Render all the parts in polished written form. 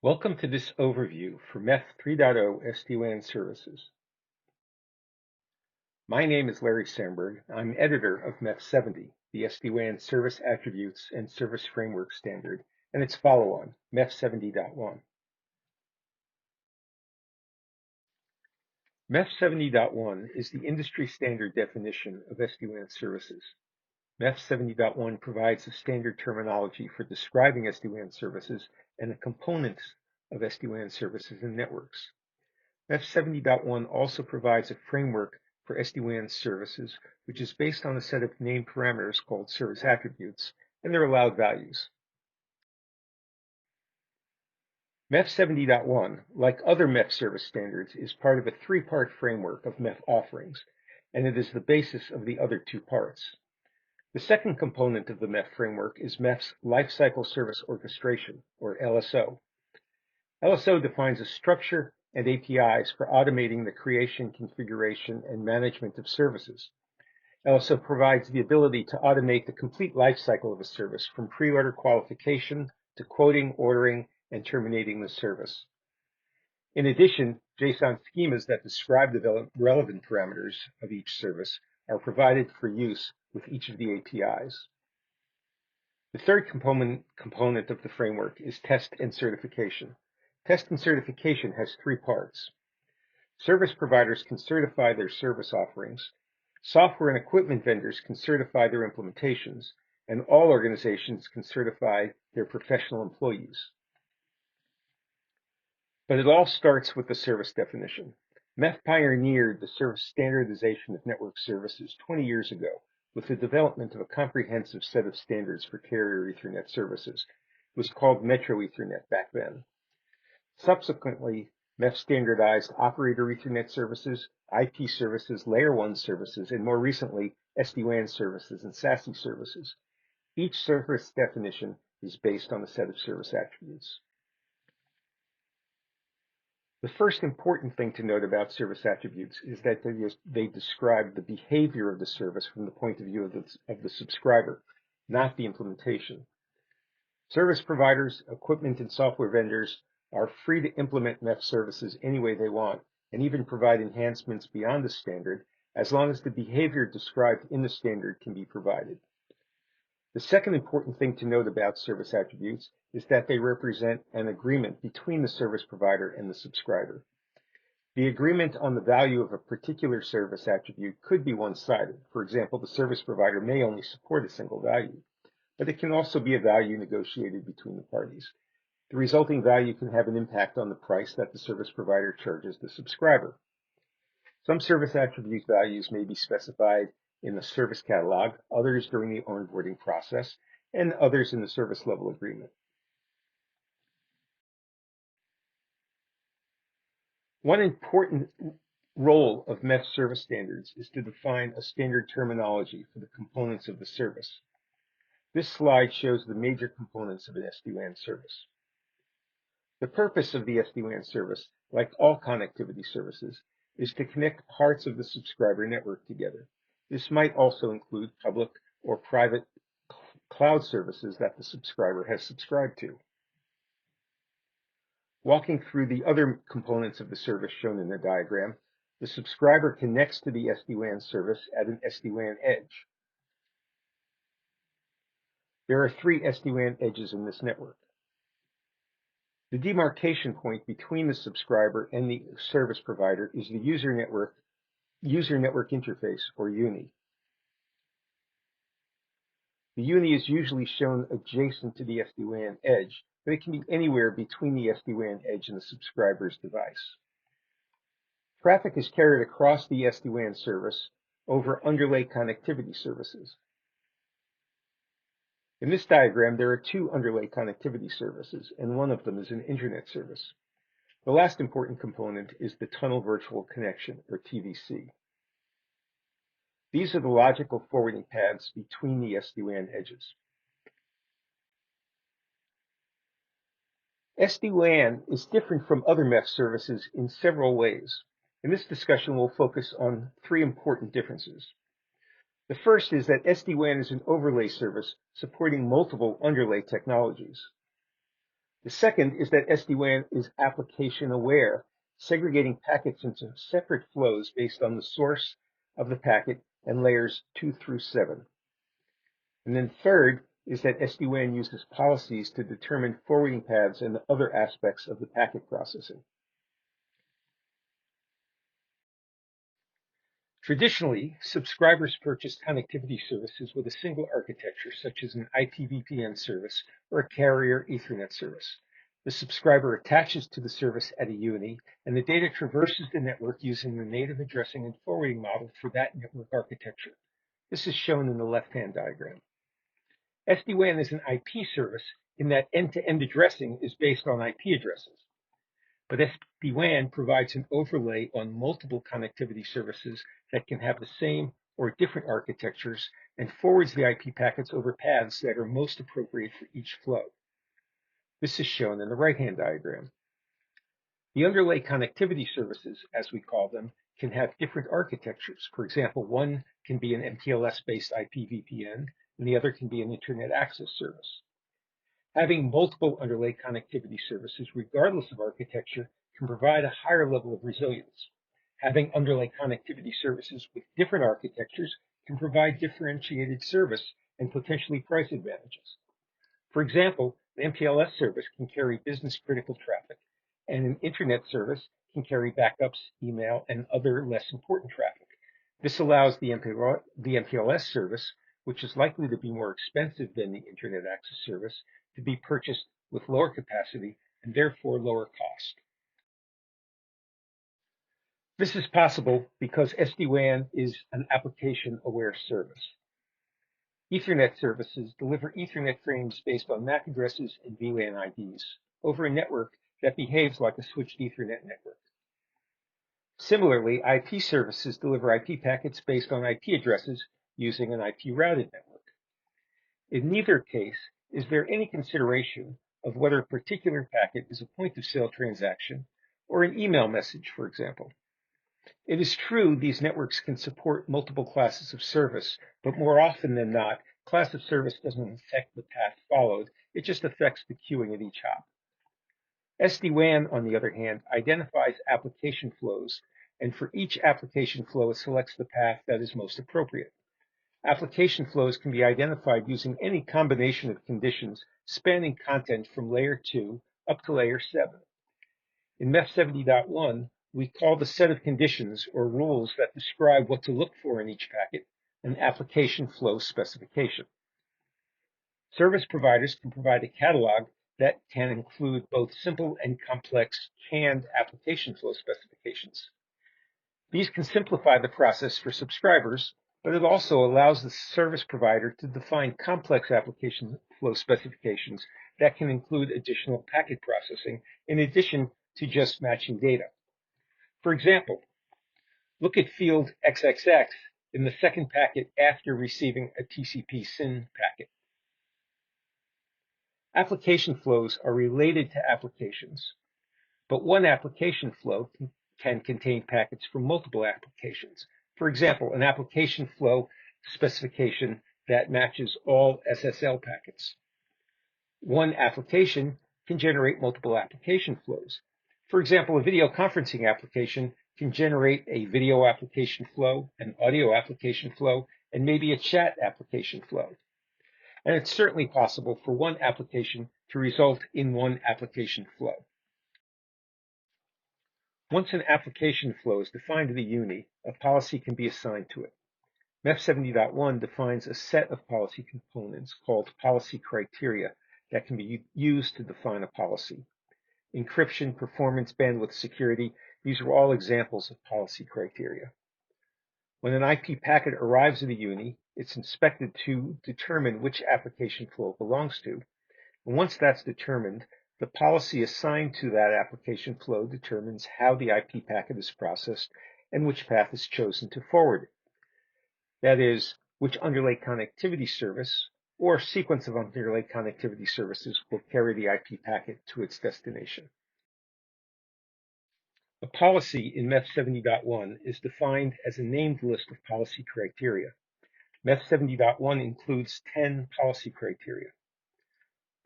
Welcome to this overview for MEF 3.0 SD-WAN services. My name is Larry Sandberg. I'm editor of MEF 70, the SD-WAN Service Attributes and Service Framework Standard, and its follow-on, MEF 70.1. MEF 70.1 is the industry standard definition of SD-WAN services. MEF 70.1 provides a standard terminology for describing SD-WAN services and the components of SD-WAN services and networks. MEF 70.1 also provides a framework for SD-WAN services, which is based on a set of named parameters called service attributes and their allowed values. MEF 70.1, like other MEF service standards, is part of a three-part framework of MEF offerings, and it is the basis of the other two parts. The second component of the MEF framework is MEF's Lifecycle Service Orchestration, or LSO. LSO defines a structure and APIs for automating the creation, configuration, and management of services. LSO provides the ability to automate the complete lifecycle of a service from pre-order qualification to quoting, ordering, and terminating the service. In addition, JSON schemas that describe the relevant parameters of each service are provided for use with each of the APIs. The third component of the framework is test and certification. Test and certification has three parts. Service providers can certify their service offerings, software and equipment vendors can certify their implementations, and all organizations can certify their professional employees. But it all starts with the service definition. MEF pioneered the service standardization of network services 20 years ago with the development of a comprehensive set of standards for carrier Ethernet services. It was called Metro Ethernet back then. Subsequently, MEF standardized operator Ethernet services, IP services, Layer 1 services, and more recently, SD-WAN services and SASE services. Each service definition is based on a set of service attributes. The first important thing to note about service attributes is that they describe the behavior of the service from the point of view of the subscriber, not the implementation. Service providers, equipment, and software vendors are free to implement MEF services any way they want, and even provide enhancements beyond the standard, as long as the behavior described in the standard can be provided. The second important thing to note about service attributes is that they represent an agreement between the service provider and the subscriber. The agreement on the value of a particular service attribute could be one-sided. For example, the service provider may only support a single value, but it can also be a value negotiated between the parties. The resulting value can have an impact on the price that the service provider charges the subscriber. Some service attribute values may be specified in the service catalog, others during the onboarding process, and others in the service level agreement. One important role of MEF service standards is to define a standard terminology for the components of the service. This slide shows the major components of an SD-WAN service. The purpose of the SD-WAN service, like all connectivity services, is to connect parts of the subscriber network together. This might also include public or private cloud services that the subscriber has subscribed to. Walking through the other components of the service shown in the diagram, the subscriber connects to the SD-WAN service at an SD-WAN edge. There are three SD-WAN edges in this network. The demarcation point between the subscriber and the service provider is the user network interface, or UNI. The UNI is usually shown adjacent to the SD-WAN edge, but it can be anywhere between the SD-WAN edge and the subscriber's device. Traffic is carried across the SD-WAN service over underlay connectivity services. In this diagram, there are two underlay connectivity services, and one of them is an internet service. The last important component is the tunnel virtual connection, or TVC. These are the logical forwarding paths between the SD-WAN edges. SD-WAN is different from other MEF services in several ways. In this discussion, we'll focus on three important differences. The first is that SD-WAN is an overlay service supporting multiple underlay technologies. The second is that SD-WAN is application aware, segregating packets into separate flows based on the source of the packet and layers 2 through 7. And then third is that SD-WAN uses policies to determine forwarding paths and other aspects of the packet processing. Traditionally, subscribers purchased connectivity services with a single architecture, such as an IPVPN service or a carrier Ethernet service. The subscriber attaches to the service at a UNI, and the data traverses the network using the native addressing and forwarding model for that network architecture. This is shown in the left-hand diagram. SD-WAN is an IP service in that end-to-end addressing is based on IP addresses. But SD-WAN provides an overlay on multiple connectivity services that can have the same or different architectures and forwards the IP packets over paths that are most appropriate for each flow. This is shown in the right-hand diagram. The underlay connectivity services, as we call them, can have different architectures. For example, one can be an MPLS-based IP VPN, and the other can be an Internet access service. Having multiple underlay connectivity services, regardless of architecture, can provide a higher level of resilience. Having underlay connectivity services with different architectures can provide differentiated service and potentially price advantages. For example, an MPLS service can carry business-critical traffic, and an Internet service can carry backups, email, and other less important traffic. This allows the MPLS service, which is likely to be more expensive than the Internet access service, to be purchased with lower capacity and therefore lower cost. This is possible because SD-WAN is an application-aware service. Ethernet services deliver Ethernet frames based on MAC addresses and VLAN IDs over a network that behaves like a switched Ethernet network. Similarly, IP services deliver IP packets based on IP addresses using an IP-routed network. In neither case is there any consideration of whether a particular packet is a point-of-sale transaction or an email message, for example. It is true these networks can support multiple classes of service, but more often than not, class of service doesn't affect the path followed, it just affects the queuing at each hop. SD-WAN, on the other hand, identifies application flows, and for each application flow, it selects the path that is most appropriate. Application flows can be identified using any combination of conditions spanning content from layer 2 up to layer 7. In MEF 70.1, we call the set of conditions or rules that describe what to look for in each packet an application flow specification. Service providers can provide a catalog that can include both simple and complex canned application flow specifications. These can simplify the process for subscribers, but it also allows the service provider to define complex application flow specifications that can include additional packet processing in addition to just matching data. For example, look at field XXX in the second packet after receiving a TCP SYN packet. Application flows are related to applications, but one application flow can contain packets from multiple applications. For example, an application flow specification that matches all SSL packets. One application can generate multiple application flows. For example, a video conferencing application can generate a video application flow, an audio application flow, and maybe a chat application flow. And it's certainly possible for one application to result in one application flow. Once an application flow is defined in the UNI, a policy can be assigned to it. MEF 70.1 defines a set of policy components called policy criteria that can be used to define a policy. Encryption, performance, bandwidth, security, these are all examples of policy criteria. When an IP packet arrives in the UNI, it's inspected to determine which application flow it belongs to. And once that's determined, the policy assigned to that application flow determines how the IP packet is processed and which path is chosen to forward it. That is, which underlay connectivity service or sequence of underlay connectivity services will carry the IP packet to its destination. A policy in MEF 70.1 is defined as a named list of policy criteria. MEF 70.1 includes 10 policy criteria.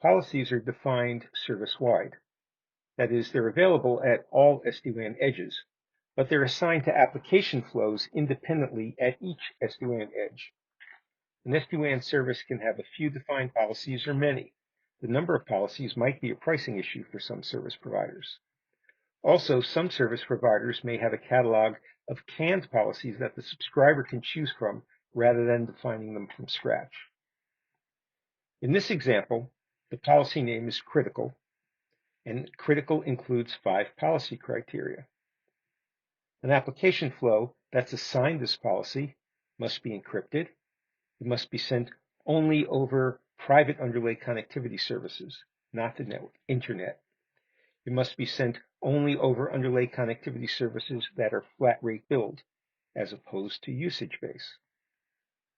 Policies are defined service-wide. That is, they're available at all SD-WAN edges, but they're assigned to application flows independently at each SD-WAN edge. An SD-WAN service can have a few defined policies or many. The number of policies might be a pricing issue for some service providers. Also, some service providers may have a catalog of canned policies that the subscriber can choose from rather than defining them from scratch. In this example, the policy name is critical, and critical includes 5 policy criteria. An application flow that's assigned this policy must be encrypted. It must be sent only over private underlay connectivity services, not the internet. It must be sent only over underlay connectivity services that are flat rate billed, as opposed to usage-based.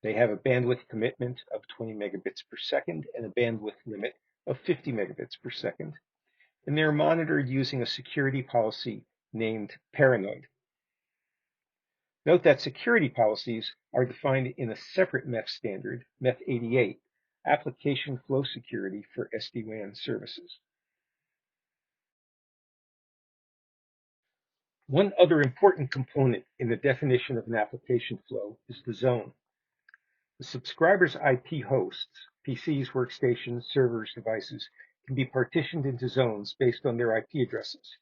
They have a bandwidth commitment of 20 megabits per second and a bandwidth limit of 50 megabits per second, and they're monitored using a security policy named Paranoid. Note that security policies are defined in a separate MEF standard, MEF 88, Application Flow Security for SD-WAN services. One other important component in the definition of an application flow is the zone. The subscriber's IP hosts, PCs, workstations, servers, devices, can be partitioned into zones based on their IP addresses.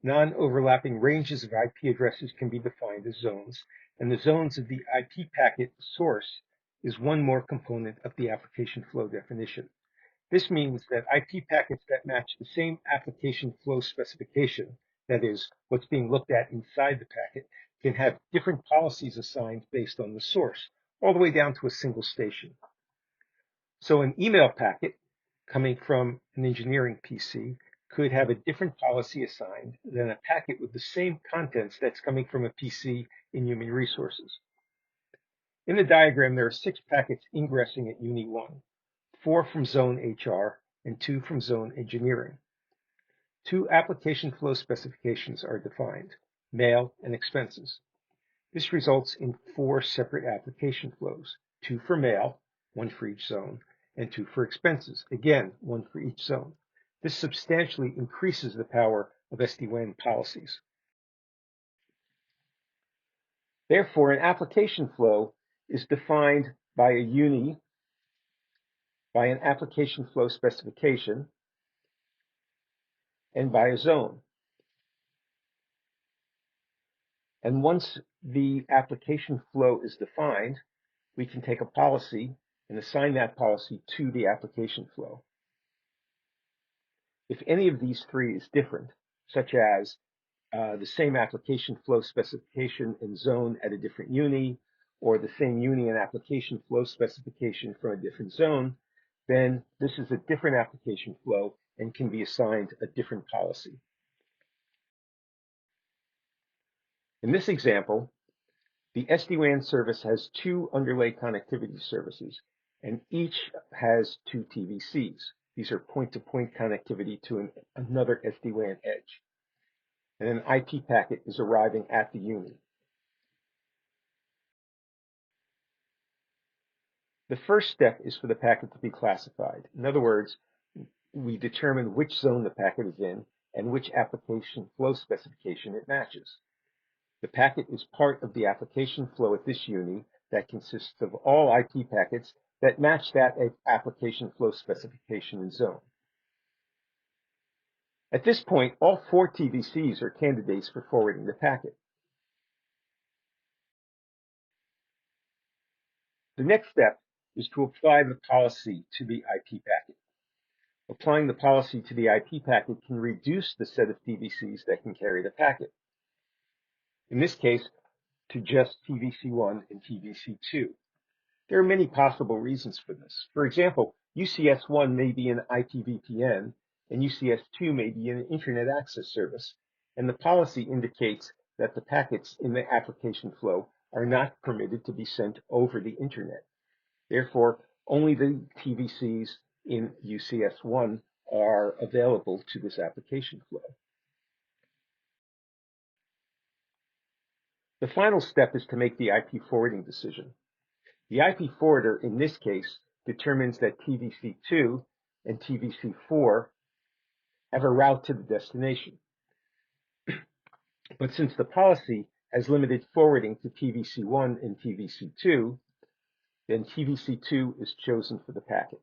Non-overlapping ranges of IP addresses can be defined as zones, and the zones of the IP packet source is one more component of the application flow definition. This means that IP packets that match the same application flow specification, that is, what's being looked at inside the packet, can have different policies assigned based on the source, all the way down to a single station. So an email packet coming from an engineering PC could have a different policy assigned than a packet with the same contents that's coming from a PC in human resources. In the diagram, there are 6 packets ingressing at Uni 1, 4 from Zone HR and 2 from Zone Engineering. 2 application flow specifications are defined, mail and expenses. This results in 4 separate application flows, 2 for mail, 1 for each zone, and 2 for expenses, again, 1 for each zone. This substantially increases the power of SD-WAN policies. Therefore, an application flow is defined by a UNI, by an application flow specification, and by a zone. And once the application flow is defined, we can take a policy and assign that policy to the application flow. If any of these 3 is different, such as the same application flow specification and zone at a different UNI, or the same UNI and application flow specification from a different zone, then this is a different application flow and can be assigned a different policy. In this example, the SD-WAN service has 2 underlay connectivity services, and each has 2 TVCs. These are point-to-point connectivity to another SD-WAN edge. And an IP packet is arriving at the UNI. The first step is for the packet to be classified. In other words, we determine which zone the packet is in and which application flow specification it matches. The packet is part of the application flow at this UNI that consists of all IP packets that match that application flow specification and zone. At this point, all 4 TVCs are candidates for forwarding the packet. The next step is to apply the policy to the IP packet. Applying the policy to the IP packet can reduce the set of TVCs that can carry the packet. In this case, to just TVC1 and TVC2. There are many possible reasons for this. For example, UCS1 may be an IPVPN, and UCS2 may be an Internet Access Service, and the policy indicates that the packets in the application flow are not permitted to be sent over the Internet. Therefore, only the TVCs in UCS1 are available to this application flow. The final step is to make the IP forwarding decision. The IP forwarder, in this case, determines that TVC2 and TVC4 have a route to the destination. But since the policy has limited forwarding to TVC1 and TVC2, then TVC2 is chosen for the packet.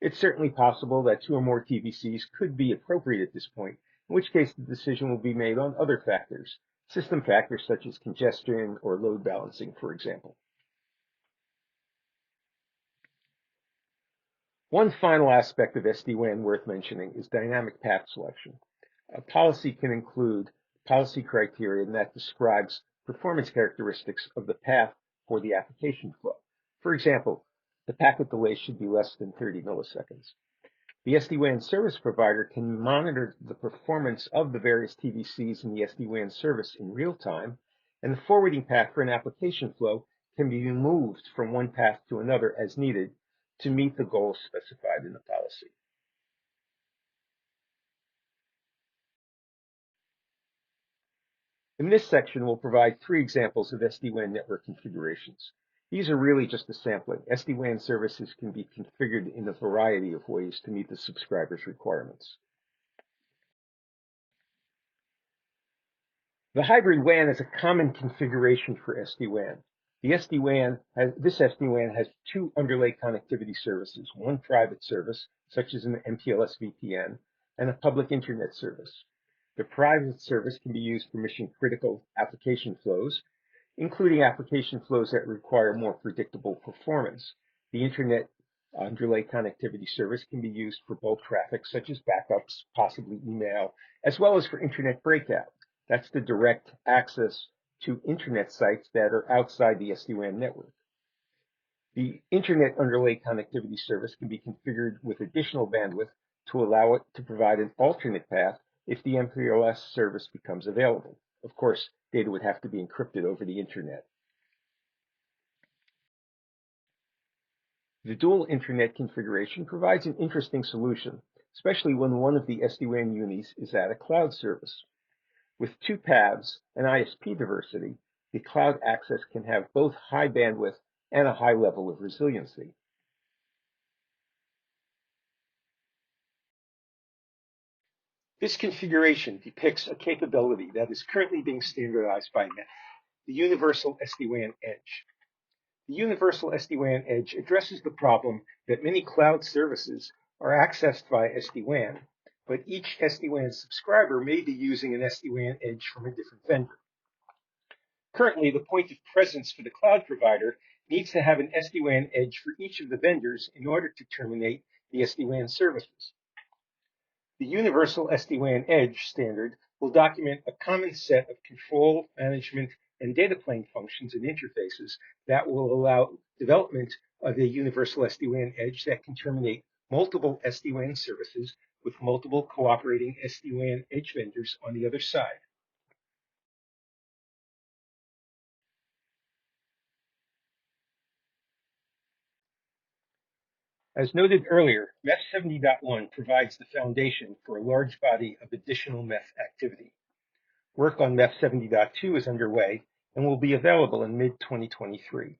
It's certainly possible that 2 or more TVCs could be appropriate at this point, in which case the decision will be made on other factors, system factors such as congestion or load balancing, for example. One final aspect of SD-WAN worth mentioning is dynamic path selection. A policy can include policy criteria that describes performance characteristics of the path for the application flow. For example, the packet delay should be less than 30 milliseconds. The SD-WAN service provider can monitor the performance of the various TVCs in the SD-WAN service in real time, and the forwarding path for an application flow can be moved from one path to another as needed to meet the goals specified in the policy. In this section, we'll provide 3 examples of SD-WAN network configurations. These are really just a sampling. SD-WAN services can be configured in a variety of ways to meet the subscriber's requirements. The hybrid WAN is a common configuration for SD-WAN. This SD-WAN has 2 underlay connectivity services, one private service, such as an MPLS VPN, and a public internet service. The private service can be used for mission-critical application flows, including application flows that require more predictable performance. The internet underlay connectivity service can be used for bulk traffic, such as backups, possibly email, as well as for internet breakout. That's the direct access to internet sites that are outside the SD-WAN network. The internet underlay connectivity service can be configured with additional bandwidth to allow it to provide an alternate path if the MPLS service becomes available. Of course, data would have to be encrypted over the internet. The dual internet configuration provides an interesting solution, especially when one of the SD-WAN unis is at a cloud service. With 2 paths and ISP diversity, the cloud access can have both high bandwidth and a high level of resiliency. This configuration depicts a capability that is currently being standardized by MEF, the Universal SD-WAN Edge. The Universal SD-WAN Edge addresses the problem that many cloud services are accessed by SD-WAN, but each SD-WAN subscriber may be using an SD-WAN Edge from a different vendor. Currently, the point of presence for the cloud provider needs to have an SD-WAN edge for each of the vendors in order to terminate the SD-WAN services. The Universal SD-WAN Edge standard will document a common set of control, management, and data plane functions and interfaces that will allow development of a Universal SD-WAN Edge that can terminate multiple SD-WAN services with multiple cooperating SD-WAN Edge vendors on the other side. As noted earlier, MEF 70.1 provides the foundation for a large body of additional MEF activity. Work on MEF 70.2 is underway and will be available in mid-2023.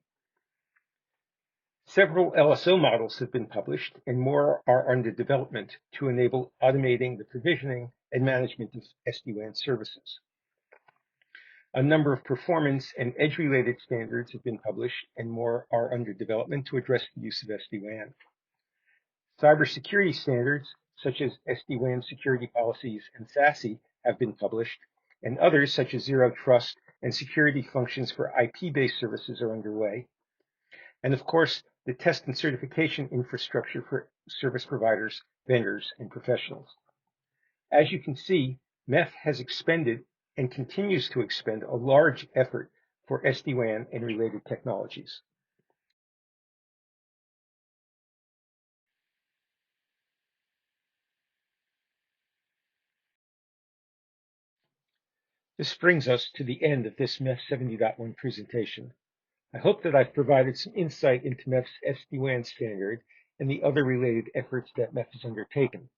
Several LSO models have been published and more are under development to enable automating the provisioning and management of SD-WAN services. A number of performance and edge-related standards have been published and more are under development to address the use of SD-WAN. Cybersecurity standards, such as SD-WAN security policies and SASE, have been published, and others, such as Zero Trust and security functions for IP-based services, are underway. And of course, the test and certification infrastructure for service providers, vendors, and professionals. As you can see, MEF has expended and continues to expend a large effort for SD-WAN and related technologies. This brings us to the end of this MEF 70.1 presentation. I hope that I've provided some insight into MEF's SD-WAN standard and the other related efforts that MEF has undertaken.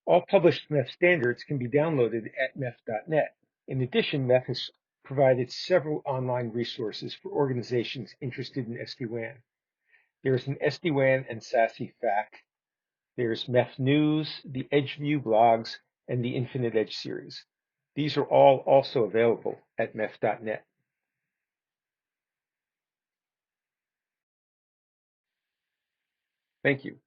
All published MEF standards can be downloaded at MEF.net. In addition, MEF has provided several online resources for organizations interested in SD-WAN. There is an SD-WAN and SASE FAQ, There's MEF News, the EdgeView blogs, and the Infinite Edge series. These are all also available at MEF.net. Thank you.